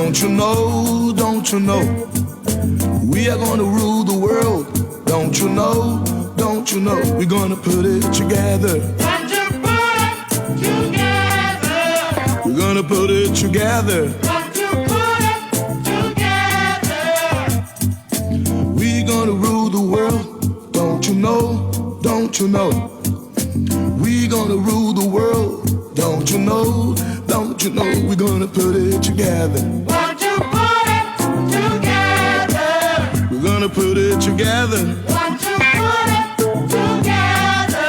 Don't you know, don't you know, we are gonna rule the world. Don't you know, don't you know, we're gonna put it together. Don't you put it together. We're gonna put it together. Don't you put it together. We're gonna rule the world. Don't you know, don't you know, we're gonna rule the world. Don't you know, don't you know, we're gonna put it together. Don't you put it together. We're gonna put it together. Don't you put it together.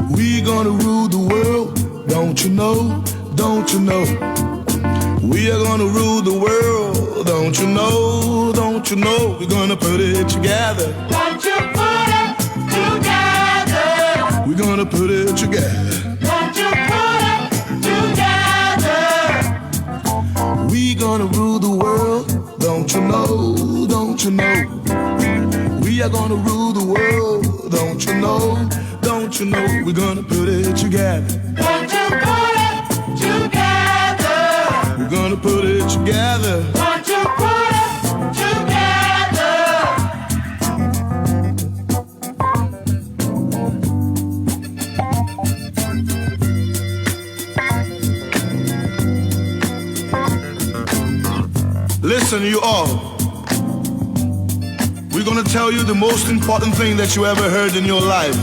We're gonna rule the world. Don't you know, don't you know, we are gonna rule the world. Don't you know, don't you know, we're gonna put it together. Don't you put it together. We're gonna put it together. Don't you put it together. We're gonna rule the world. Don't you know, don't you know, we are gonna rule the world. Don't you know, don't you know, we're gonna put it together. Don't you put it together. We're gonna put it together. Don't you put it together. Listen, you all. We're gonna tell you the most important thing that you ever heard in your life.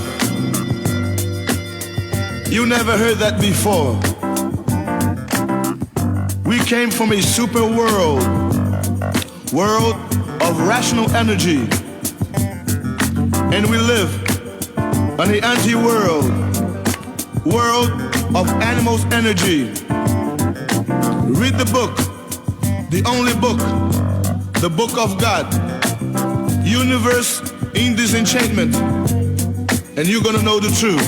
You never heard that before. We came from a super world of rational energy. And we live on the anti-world, world of animals' energy. Read the book, the only book, the book of God, Universe in Disenchantment, and you're gonna know the truth.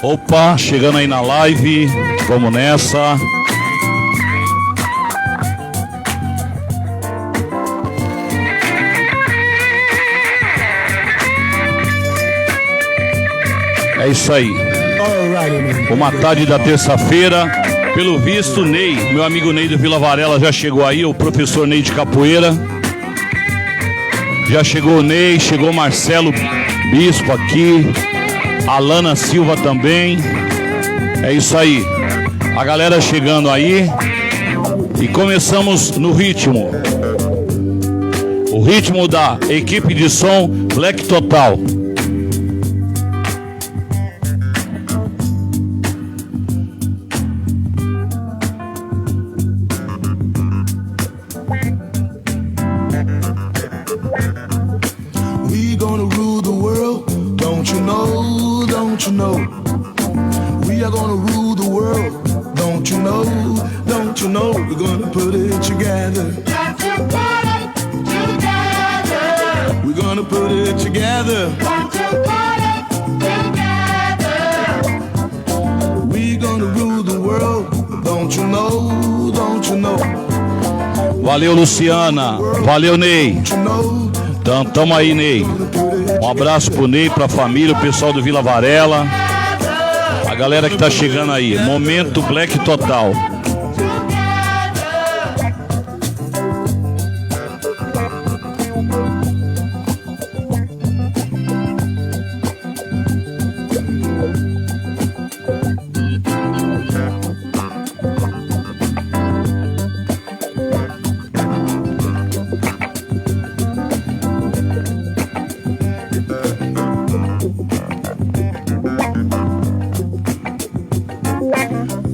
Opa, chegando aí na live, vamos nessa. É isso aí. Uma tarde da terça-feira, Pelo visto, Ney, meu amigo Ney do Vila Varela já chegou aí, o professor Ney de capoeira. Já chegou o Ney, chegou o Marcelo Bispo aqui, Alana Silva também. É isso aí. A galera chegando aí. E começamos no ritmo. O ritmo da equipe de som Black Total. We gonna rule the world, don't you know, don't you know? We are gonna rule the world, don't you know, don't you know? We're gonna put it together. Got to put it together. We're gonna put it together. Got to put it together. We gonna rule the world, don't you know, don't you know? Valeu, Luciana. Valeu, Ney. Don't you know? Então, tamo aí, Ney. Um abraço pro Ney, pra família, o pessoal do Vila Varela. A galera que tá chegando aí. Momento Black Total.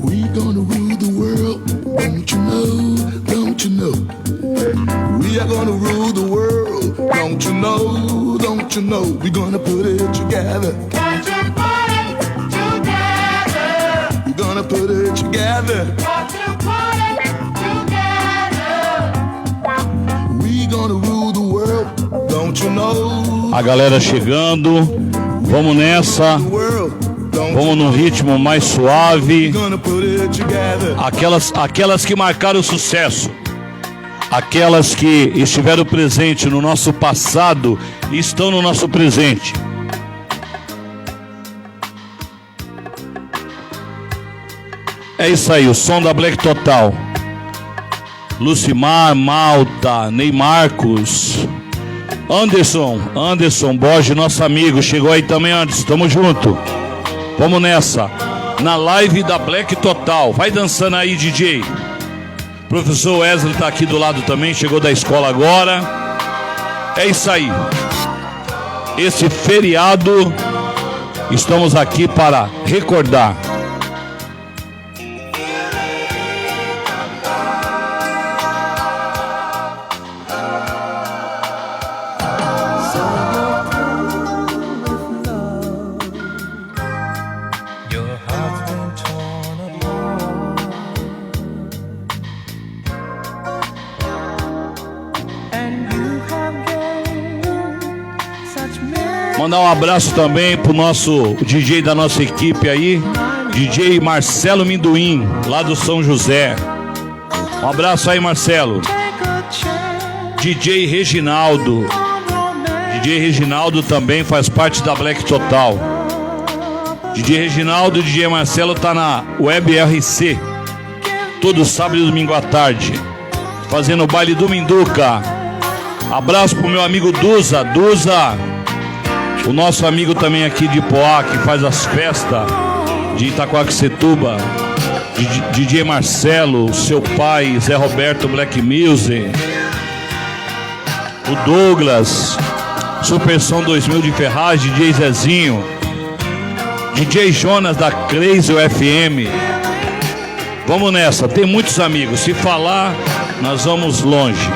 We gonna rule the world, don't you know, don't you know? We are gonna rule the world, don't you know, don't you know? We gonna put it together. Got to put it together. We gonna put it together. Got to put it together. We gonna rule the world, don't you know? A galera chegando. Vamos nessa. The world, don't Vamos num ritmo mais suave. gonna put it together. Aquelas que marcaram o sucesso. Aquelas que estiveram presentes no nosso passado e estão no nosso presente. É isso aí, o som da Black Total. Lucimar, Malta, Ney Marcos, Anderson Borges, nosso amigo, chegou aí também, Anderson, tamo junto. Vamos nessa, na live da Black Total. Vai dançando aí, DJ. Professor Wesley tá aqui do lado também, chegou da escola agora. É isso aí. Esse feriado, estamos aqui para recordar. Your heart's been torn apart, and you have gained such many. Mandar um abraço também pro nosso DJ da nossa equipe aí, DJ Marcelo Minduim, lá do São José. Um abraço aí, Marcelo. Take a chance DJ Reginaldo. on romance. DJ Reginaldo também faz parte da Black Total. DJ Reginaldo e DJ Marcelo tá na Web RC todo sábado e domingo à tarde, fazendo o baile do Minduca. Abraço pro meu amigo Duza, o nosso amigo também aqui de Poá, que faz as festas de Itacoaxetuba. DJ Marcelo, seu pai, Zé Roberto Black Music, o Douglas, Super Som 2000 de Ferraz, DJ Zezinho, DJ Jonas da Crazy FM. Vamos nessa, tem muitos amigos. Se falar, nós vamos longe.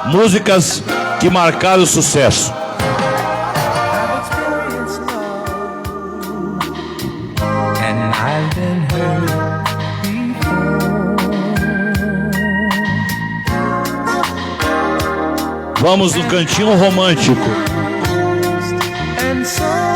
Músicas que marcaram o sucesso. And I've been hurt before. Vamos no cantinho romântico. And so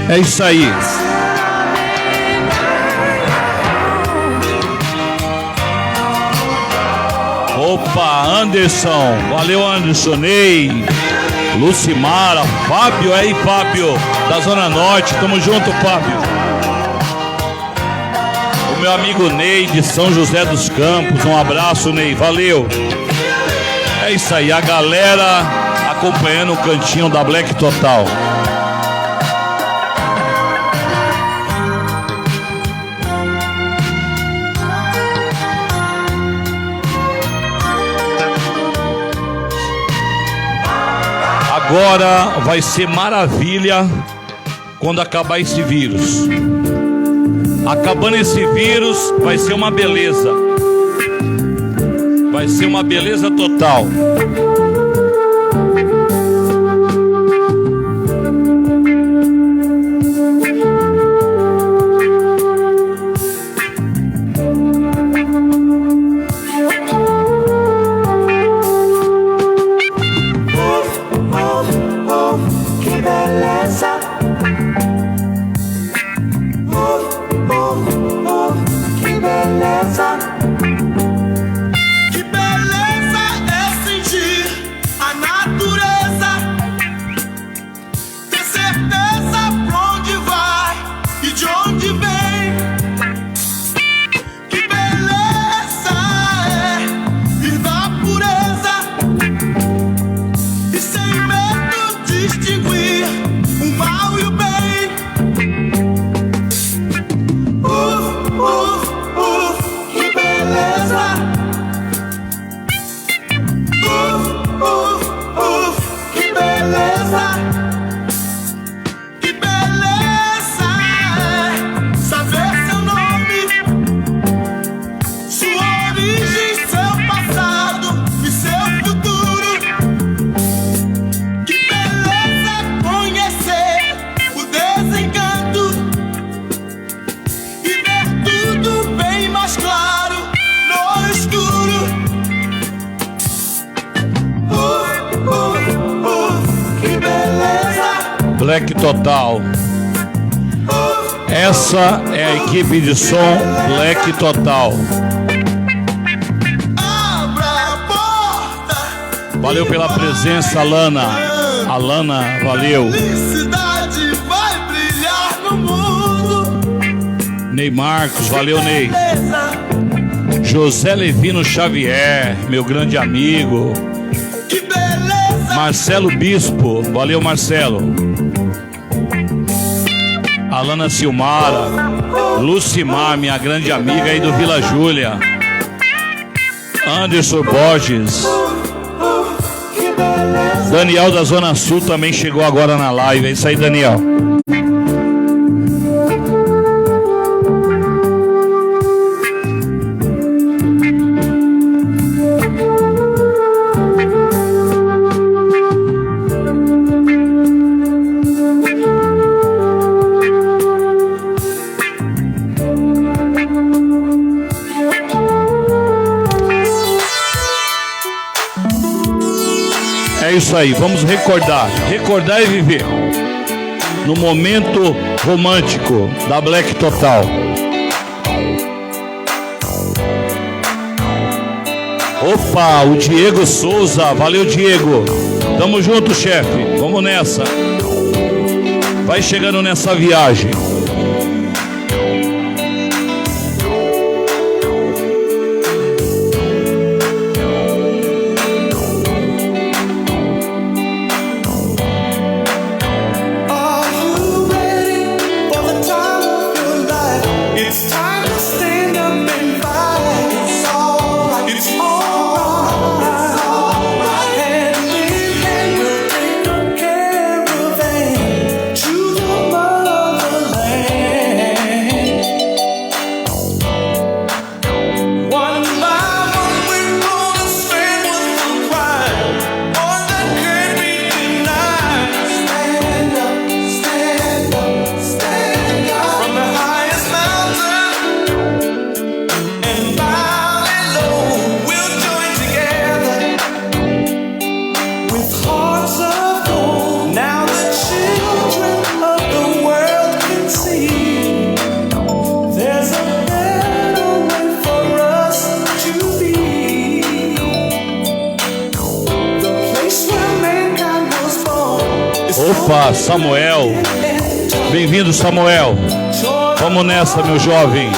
É isso aí. Opa, Anderson. Valeu, Anderson. Ney, Lucimara, Fábio. Aí, Fábio, da Zona Norte. Tamo junto, Fábio. O meu amigo Ney, de São José dos Campos. Um abraço, Ney. Valeu. É isso aí, a galera acompanhando o cantinho da Black Total. Agora vai ser maravilha quando acabar esse vírus. Acabando esse vírus, vai ser uma beleza. Vai ser uma beleza total. Que beleza. Que beleza. Que beleza é sentir a natureza, ter certeza pra onde vai e de onde vem. Que beleza é vir da pureza e sem medo distinguir o mal e o bem. Que beleza. Que beleza. Que beleza é saber seu nome, sua origem, seu passado e seu futuro. Que beleza é conhecer o desencanto e ver tudo bem mais claro no escuro. Que beleza. Black Total. Essa é a equipe de som Black Total. Abra a porta. Valeu pela presença, Alana. Alana, valeu. Felicidade vai brilhar no mundo. Ney Marcos, valeu, Ney. Beleza. José Levino Xavier, meu grande amigo. Que beleza. Marcelo Bispo, valeu, Marcelo. Alana Silmara, Lucimar, minha grande amiga aí do Vila Júlia. Anderson Borges. Que beleza. Daniel da Zona Sul também chegou agora na live. É isso aí, Daniel. É isso aí, vamos recordar e viver no momento romântico da Black Total. Opa, o Diego Souza, valeu, Diego. Tamo junto, chefe, vamos nessa. Vai chegando nessa viagem. Opa, Samuel. Bem-vindo, Samuel. Vamos nessa, meu jovem.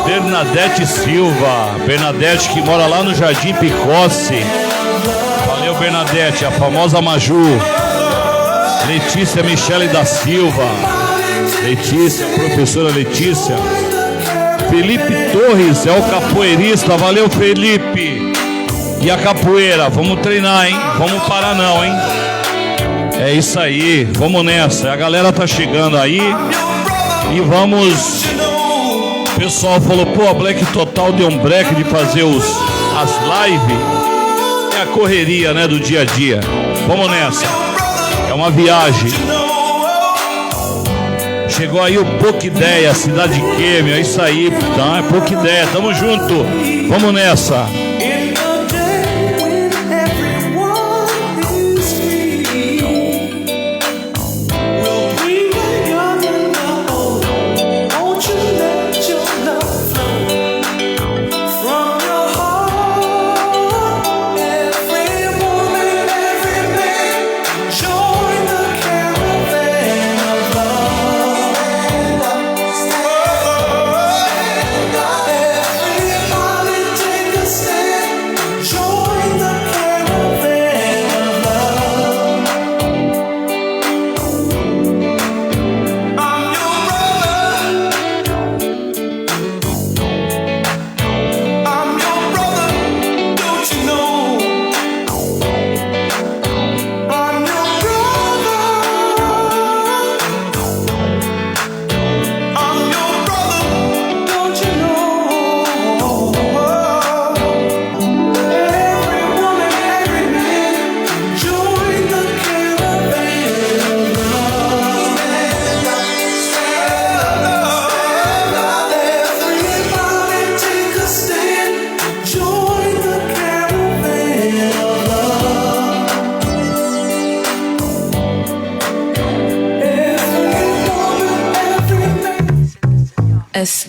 Bernadette Silva. Bernadette que mora lá no Jardim Picossi. Valeu, Bernadette, a famosa Maju. Letícia Michele da Silva. Letícia, professora Letícia. Felipe Torres é o capoeirista. Valeu, Felipe. E a capoeira, vamos treinar, hein? Vamos parar não, hein? É isso aí, vamos nessa. A galera tá chegando aí. E vamos. O pessoal falou, pô, a Black Total deu um break de fazer as lives. É a correria, né, do dia a dia. Vamos nessa. É uma viagem. Chegou aí o Pouca Ideia, Cidade Quêmio, é isso aí, tá? É Pouca Ideia, tamo junto. Vamos nessa.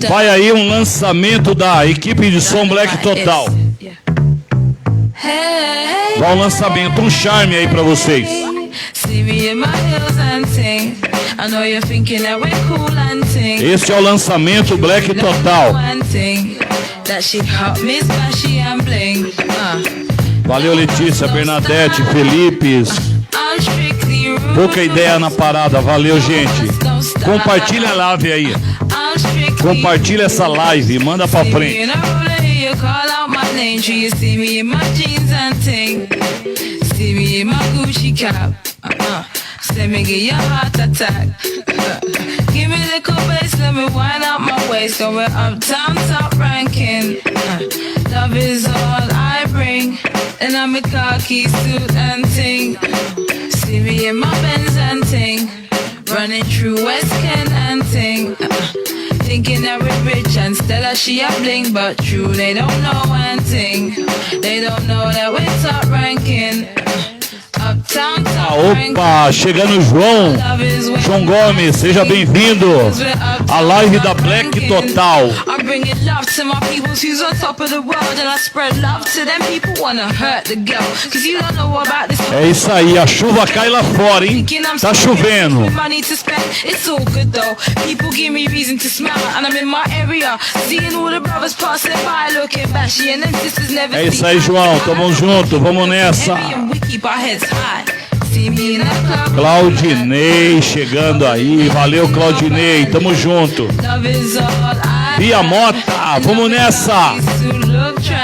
Vai aí um lançamento da equipe de som Black Total. Vai um lançamento, um charme aí pra vocês. Esse é o lançamento Black Total. Valeu, Letícia, Bernadette, Felipe. Pouca Ideia na parada, valeu, gente. Compartilha a live aí. Compartilha essa live, manda pra frente. Give me little bass, let me wind up my waist. Going uptown, top ranking. Love is all I bring. And I'm a khaki suit and ting. See me in my Benz and ting. Running through West Kent and ting. Thinking that we're rich and Stella she a bling. But true, they don't know one thing. They don't know that we're top ranking. Uptown, top ranking. Opa, chegando João Gomes, seja bem-vindo à live da Black Total. I'm bringing love to my people who's on top of the world. And I spread love to them people wanna hurt the girl. Cause you don't know about this. É isso aí, a chuva cai lá fora, hein? Tá chovendo. It's all good though. People give me reason to smile. And I'm in my area, seeing all the brothers passing by, looking bashy. And them sisters never. É isso aí, João, tamo junto, vamos nessa. Claudinei chegando aí, valeu, Claudinei, tamo junto. Bia Mota, vamos nessa.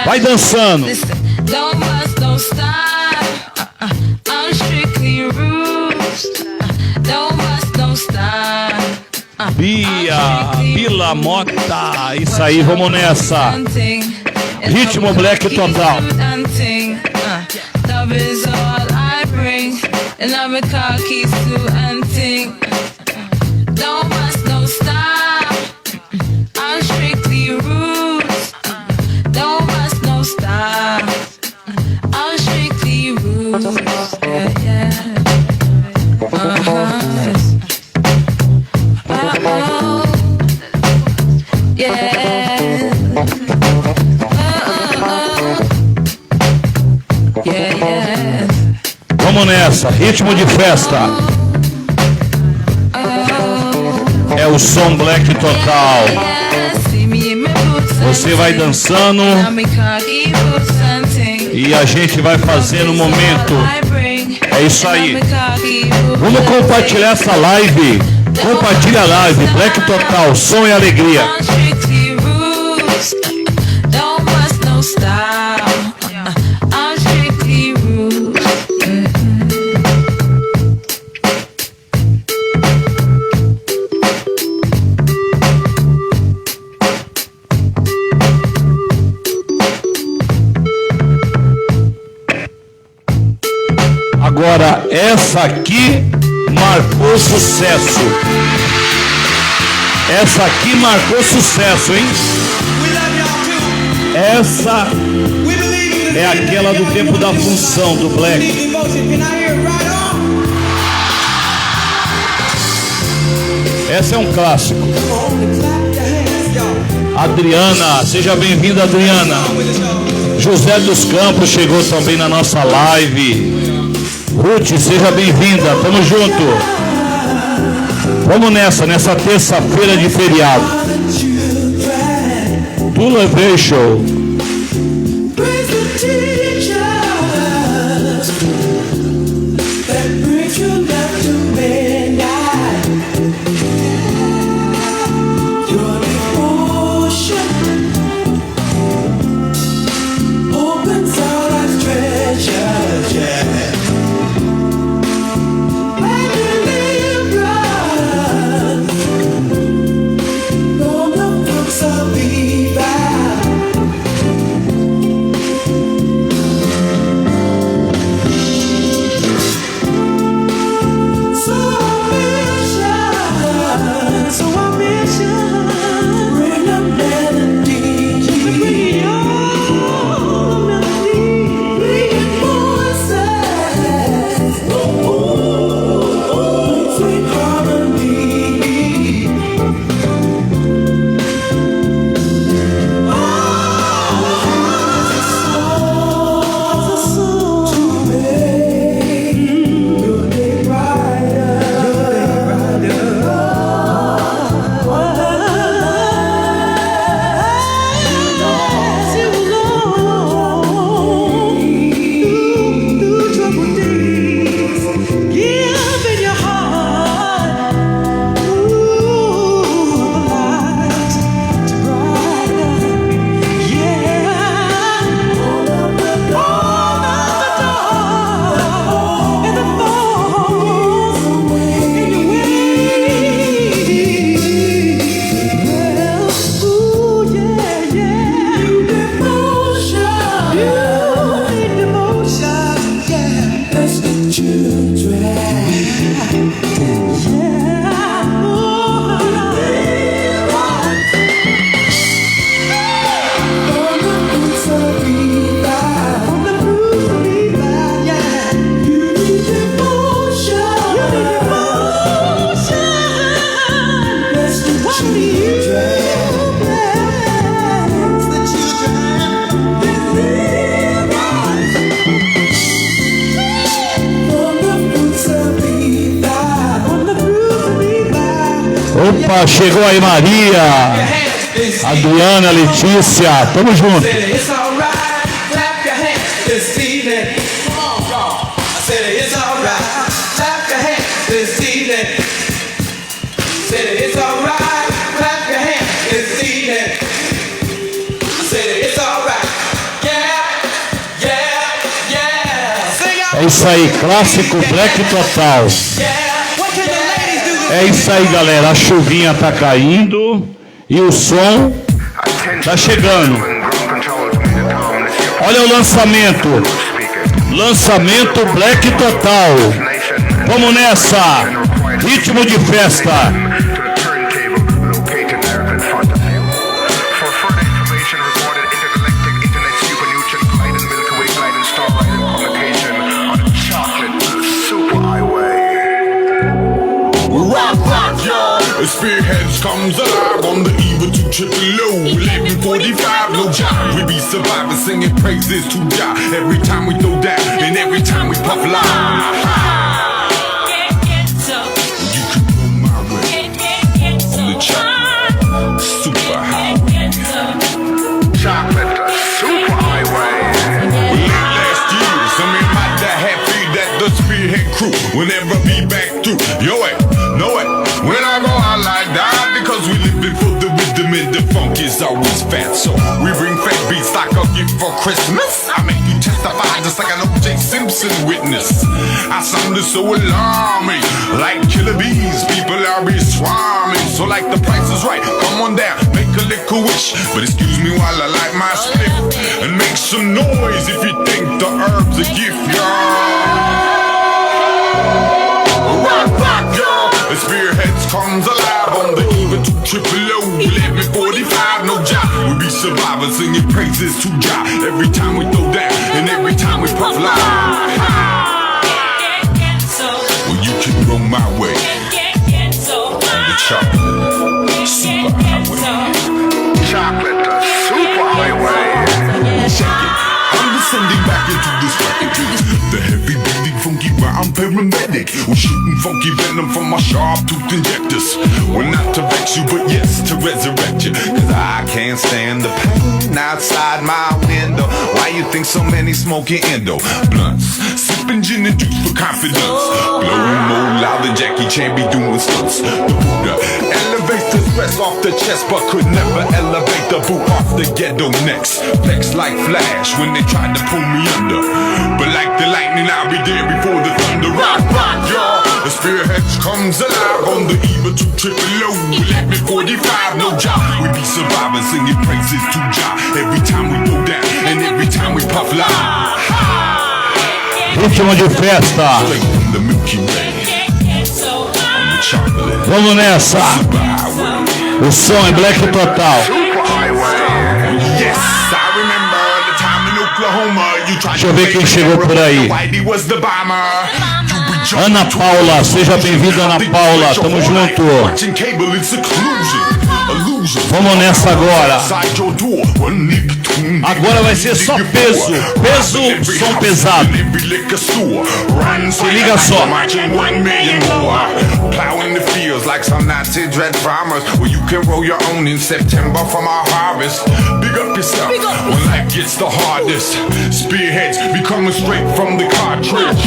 Vai dançando. Bila Mota, isso aí, vamos nessa. Ritmo Black Total. Love is all I bring, and I'm a khaki suit and ting. Don't must, don't stop. I'm strictly roots. Don't must, don't stop. I'm strictly roots. Yeah, yeah. Yeah. Vamos nessa. nessa, ritmo de festa. É o som Black Total. Você vai dançando e a gente vai fazendo o momento. É isso aí. Vamos compartilhar essa live. Compartilha a live. Black Total, som e alegria. Agora, essa aqui marcou sucesso. Essa aqui marcou sucesso, hein? Essa é aquela do tempo da função do Black. Essa é um clássico. Adriana, seja bem-vinda, Adriana. José dos Campos chegou também na nossa live. Ruth, seja bem-vinda, tamo junto. Vamos nessa terça-feira de feriado. Do Levei Show. Opa, chegou aí Maria, Adriana, Letícia, tamo junto. É isso aí, clássico Black Total. É isso aí, galera, a chuvinha tá caindo e o som tá chegando. Olha o lançamento Black Total. Vamos nessa, ritmo de festa. Rock, rock, y'all. Spearheads comes alive on the eve of 200. 11:45, no job. We be surviving, singing praises to Jah. Every time we throw down and every time we puff live. You can go my way on the chocolate super highway. Chocolate super highway. Late last year, some of my dad happy that the Spearhead crew will never be back through. Yo, know it. When I go out like that, because we living for the rhythm and the funk is always fat. So we bring fat beats like a gift for Christmas. I make you testify just like an O.J. Simpson witness. I sounded so alarming, like killer bees. People are be swarming. So like the price is right, come on down, make a little wish. But excuse me while I light my split and make some noise if you think the herb's a gift, y'all. Rock, y'all. The Spearheads comes alive on the eve of 200. 11:45, no job. We be surviving, singing praises to Jah. Every time we throw down and every time we puff live. Well, you can roll my way on the chocolate super highway. Chocolate super highway. Check it. I'm descending back into this record. The heavy beating funky rhyme paramedic. We're shooting funky venom from my sharp tooth injectors. We're not to vex you, but yes, to resurrect you. Cause I can't stand the pain outside my window. Why you think so many smoking endo blunts? Sipping gin and juice for confidence. Blowing more loud than Jackie Chan be doing stunts. The Buddha elevates the stress off the chest, but could never elevate the boot off the ghetto necks. Flex like Flash when they tried to pull me under. But like the lightning, I'll be there before the thunder. Rock, y'all. The Spearheads comes alive on the eve of 200. 11:45, no job. We be surviving, singing praises to Jah. Every time we go down and every time we puff live. Ritmo de festa. Straight from the Milky Way. On the chocolate Vamos nessa. super highway. O som é Black Total. Yes, I remember the time in Oklahoma. You tried Deixa eu ver quem chegou por aí. Whitey was the bomber. Ana Paula, seja bem-vinda, Ana Paula. Tamo junto. Watching cable in seclusion. Illusion. Vamos nessa agora. Outside your door, one nick, two. Agora vai ser só peso. Peso, som pesado. Se liga só. Plowing the fields like some Nazi dread farmers. Well, you can roll your own in September from our harvest. Big up yourself when life gets the hardest. Spearheads be coming straight from the cartridge.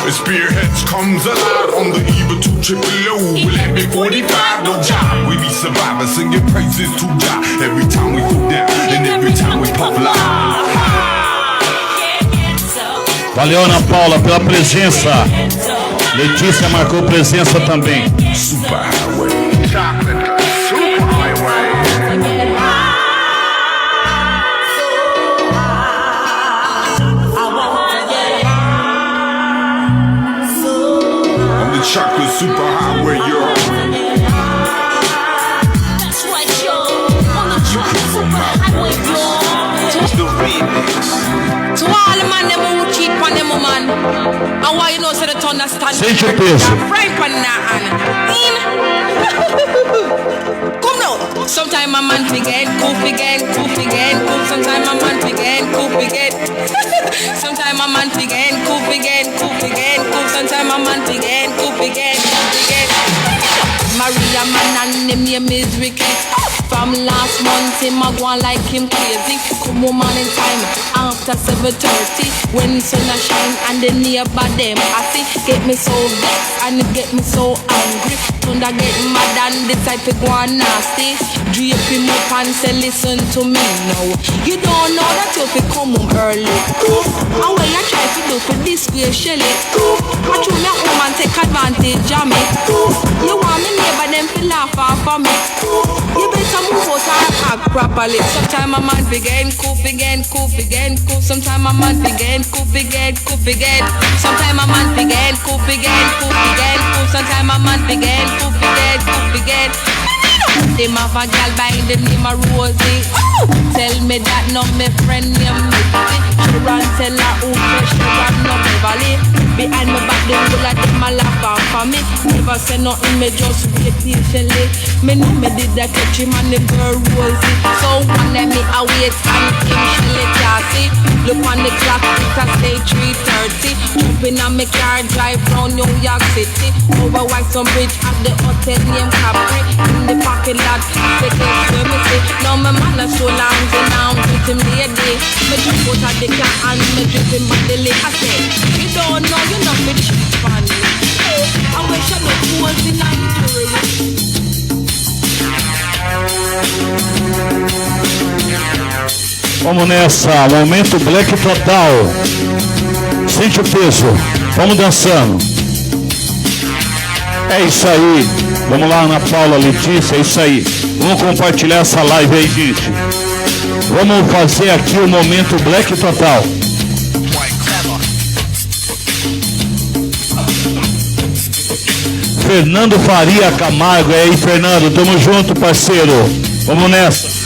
Spearheads comes alive on the eve of 200. 11:45, no job. We be surviving, singing praises to Jah. Every time we go down and every time we puff live. Valeu, Ana Paula, pela presença. Letícia marcou presença também. Super highway. Chocolate super highway. On the chocolate super highway, yo. That's right, y'all. On the chocolate super highway, y'all. The remix. To all the man them who cheat on them man. And why you know so they understand? Sente o peso. Frank on that Come now. Sometime a man again, coop again, coop again, coop. Sometime a man again, coop again. Sometime a man again, coop again, coop again, coop. Sometime a man again, coop again, coop again. Maria man and him name is Ricky. From last month him a go on like him crazy. Come home morning time after 7:30 when the sun a shine and the neighbor them I see get me so vexed and it get me so angry. Thunder get mad and decide to go on nasty. Drape him up and say listen to me now. You don't know that you fi come home early. And what you try to do for disgrace Shelly. I threw me home and take advantage of me. You want me neighbor them fi laugh off of me. You better move out and act properly. Sometime a man begin, coop again, coop again, coop. Sometime a man begin, coop again, coop again. Sometime a man begin, coop again, coop again, coop. Sometime a man begin, coop again, coop again. Them have a gal by the name of Rosie. Tell me that no me friend named Missy. She run tell her who fresh she run no Beverly. Behind my back, they feel like them a laugh off for me. Never say nothing, me just wait patiently. Me know me did that catch him and the girl rosy. So one let me await and him shelly classy. Look on the clock, it's a say 3:30. Jumping on me car, drive round New York City. Over Waxon Bridge at the hotel named Capri. In the parking lot, they can't hear me say. Now my man is so long, and now I'm with him lady. Me jump out of the car and me drip him back the lake. I say, you don't know, you know me shit funny. I wish I knew who was in Nigeria. Vamos nessa, momento Black Total. Sente o peso, vamos dançando. É isso aí. Vamos lá, Ana Paula, Letícia, é isso aí. Vamos compartilhar essa live aí, gente. Vamos fazer aqui o momento Black Total. Fernando Faria Camargo, é aí, Fernando, tamo junto, parceiro. Vamos nessa.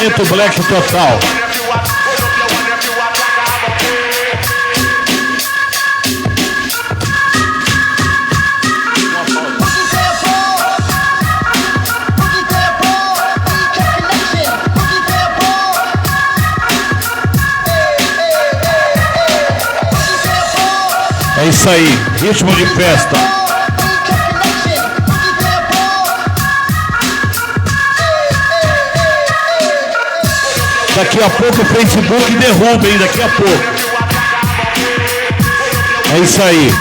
Momento Black Total. É isso aí, ritmo de festa. Daqui a pouco o Facebook derruba, hein? Daqui a pouco. É isso aí.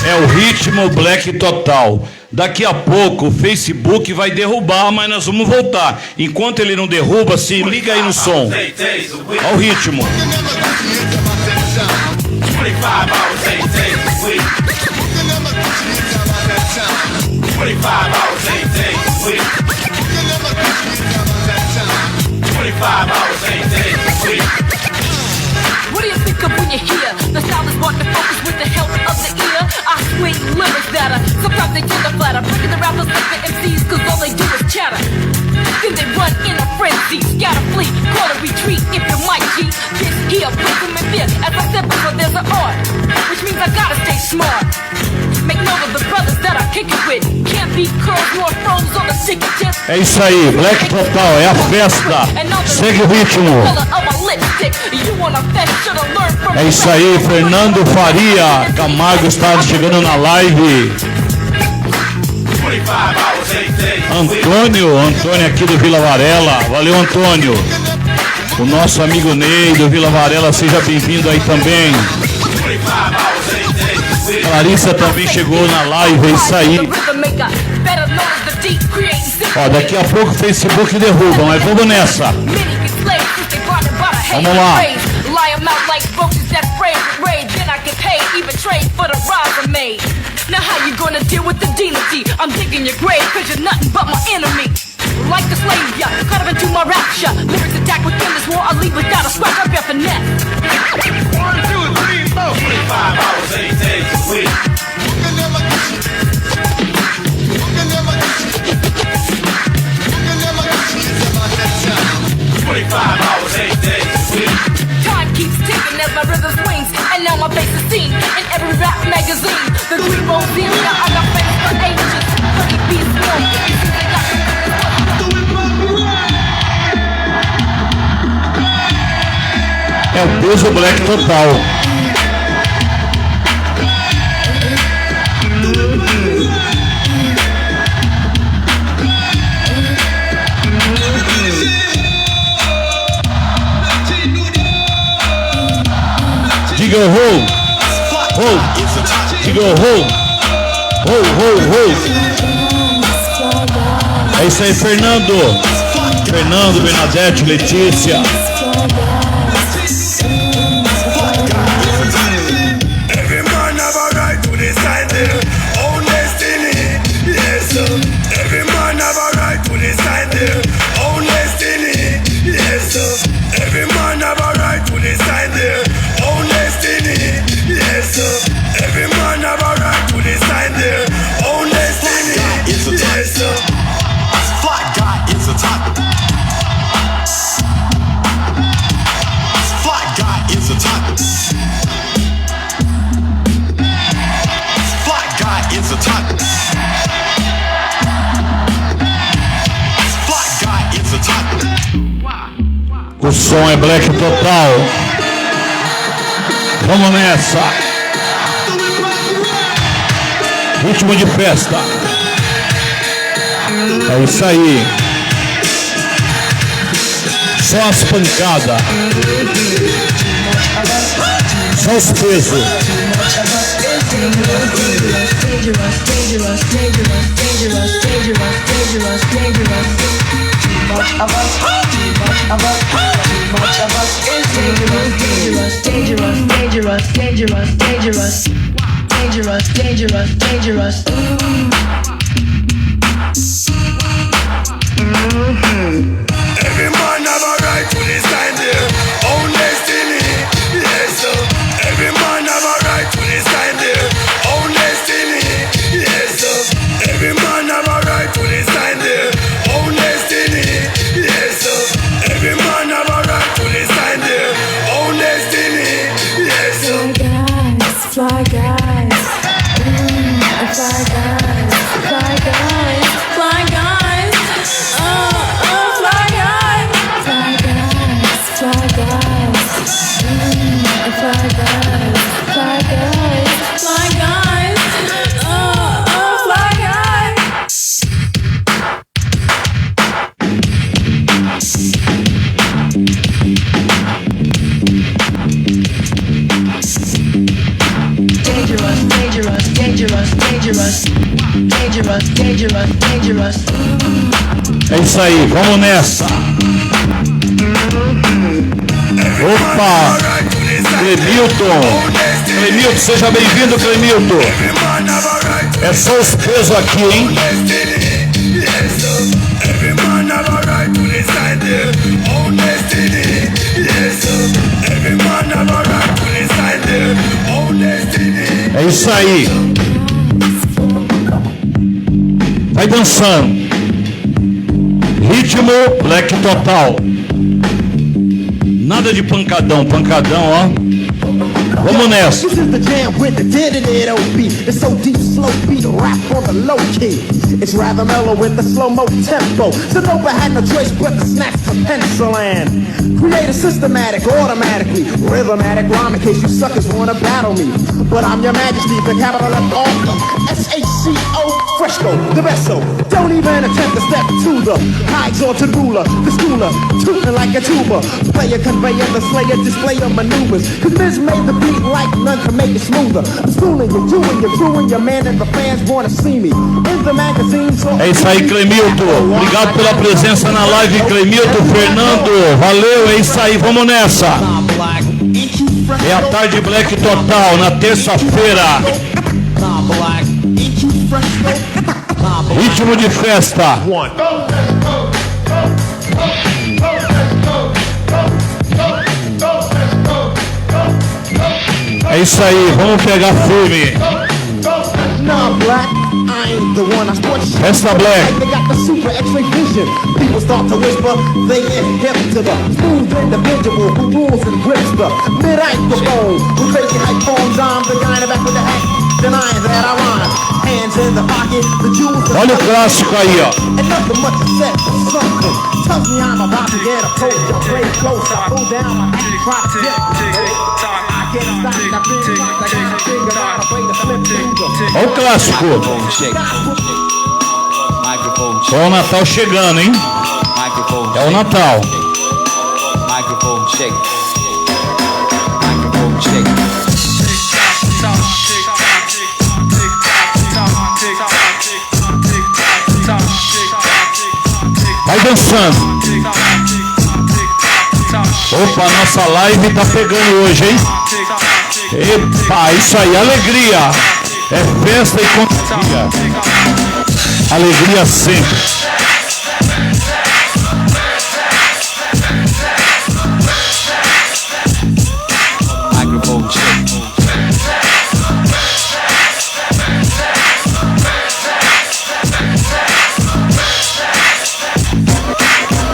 É o ritmo Black Total. Daqui a pouco o Facebook vai derrubar, mas nós vamos voltar. Enquanto ele não derruba, se liga aí no som. Olha o ritmo. What do you think of when you hear the sound is brought to focus with the help of the ear? I swing lyrics that are sometimes they tend to flatter, breaking the rappers like the MCs, cause all they do is chatter. Then they run in a frenzy, scatter flee, call a retreat if you might G. This here puts them in fear, as I said before, there's an art, which means I gotta stay smart. Make note of the brothers that I kick it with. Can't be curls nor froze on the sticky tip. É isso aí, Black Total, é a festa. Segue o ritmo. É isso aí, Fernando Faria Camargo está chegando na live. Antônio aqui do Vila Varela. Valeu, Antônio. O nosso amigo Ney do Vila Varela, seja bem-vindo aí também. Clarissa também chegou na live, é isso aí. Ó, daqui a pouco o Facebook derruba, mas vamos nessa. Vamos lá. Now how you gonna deal with the dignity? I'm digging your grave cause you're nothing but my enemy. like the slave, yeah. Cut up into my rapture. Lyrics attack with endless war. I leave without a scratch. I bear finesse. 1, 2, 3, 4. 25 hours, 8 days a week. You can never get you. You can never get you. You can never get you. It's about that time. 25 hours, 8 days a week. Time keeps ticking as my rhythm swings, and now my bass is seen in every rap magazine. The green rolls in, now I got fans for ages. Honey bees warm, it seems they got É o peso black total. Diga ho, ho, diga ho, ho, ho, ho. É isso aí, Fernando, Bernadette, Letícia. Every man have a right to decide their own destiny. Yes, sir. Every man have a right to decide their own destiny. Yes, sir. Every man have a right to decide their own destiny. Yes, sir. Every man have a right to decide their own destiny. Yes, sir. Fly guy is a topic. Fly guy is a topic. Fly guy is a topic. Fly guy is a topic. O som é black total. Vamos nessa. Ritmo de festa. É isso aí. Só as pancadas. Só os pesos. Every man have a right to decide their own destiny. Yes, sir. Every man have a right to decide their own destiny. Yes, sir. Every man have a right to decide their own destiny. Yes, sir. Every man have a right to decide their own destiny. Yes, sir. Fly guys, fly guys, fly guys, fly guys, fly guys, fly guys, fly guys, fly guys, fly guys, fly guys, fly guys. É isso aí, vamos nessa. Opa! Clemilton, seja bem-vindo, Clemilton. É só os pesos aqui, hein? É isso aí. Vai dançando. Ritmo black total. Nada de pancadão, ó. Vamos nessa. This is the jam with the dead OB. It's so deep, slow beat, rap on the low key. It's rather mellow with the slow-mo tempo. So Nova had no choice but to snatch the pencil and create a systematic, automatically rhythmatic rhyme in case you suckers wanna battle me. But I'm your majesty, the capital F author. S-H-C-O, Fresco, the best so. Don't even attempt to step to the hides or to the ruler, the schooler, tooting like a tuba. Player conveyor, the slayer, display of maneuvers. Cause Miz made the beat like none to make it smoother. I'm schooling you, doing your crewing, your man and the fans wanna see me. In the magazine, so é isso aí, Clemilton. Obrigado pela presença na live, Clemilton, Fernando. Valeu, é isso aí, vamos nessa. É a tarde black total, na terça-feira. Ritmo de festa. É isso aí, vamos pegar firme. Nah, black, I ain't the one. I sport shit. Resta Black. They got the super X-ray vision. People start to whisper, they get hip to the smooth individual who rules and grips the mid-microphone. Who crazy hype phones, I'm the guy in the back with the hat, denying that I rhyme. Hands in the pocket, the jewels. Olha o clássico aí, ó. And nothing much is said for something. Tells me I'm about to get approached. I play close, I pull down my hat, try to dip. I can't stop, I gotta figure out a way to slip through the. Olha o clássico. Olha o Natal chegando, hein? É o Natal. Microphone check. Microphone check. Vai dançando. Opa, nossa live tá pegando hoje, hein? Epa, isso aí, alegria. É festa e contagia. Alegria sempre. Microphone check.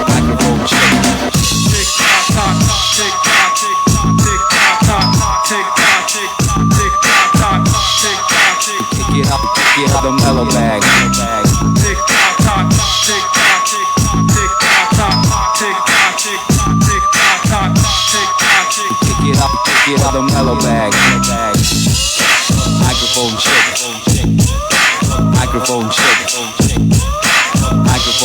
Microphone check. Kick it up the mellow bag. Kick it up the mellow bag.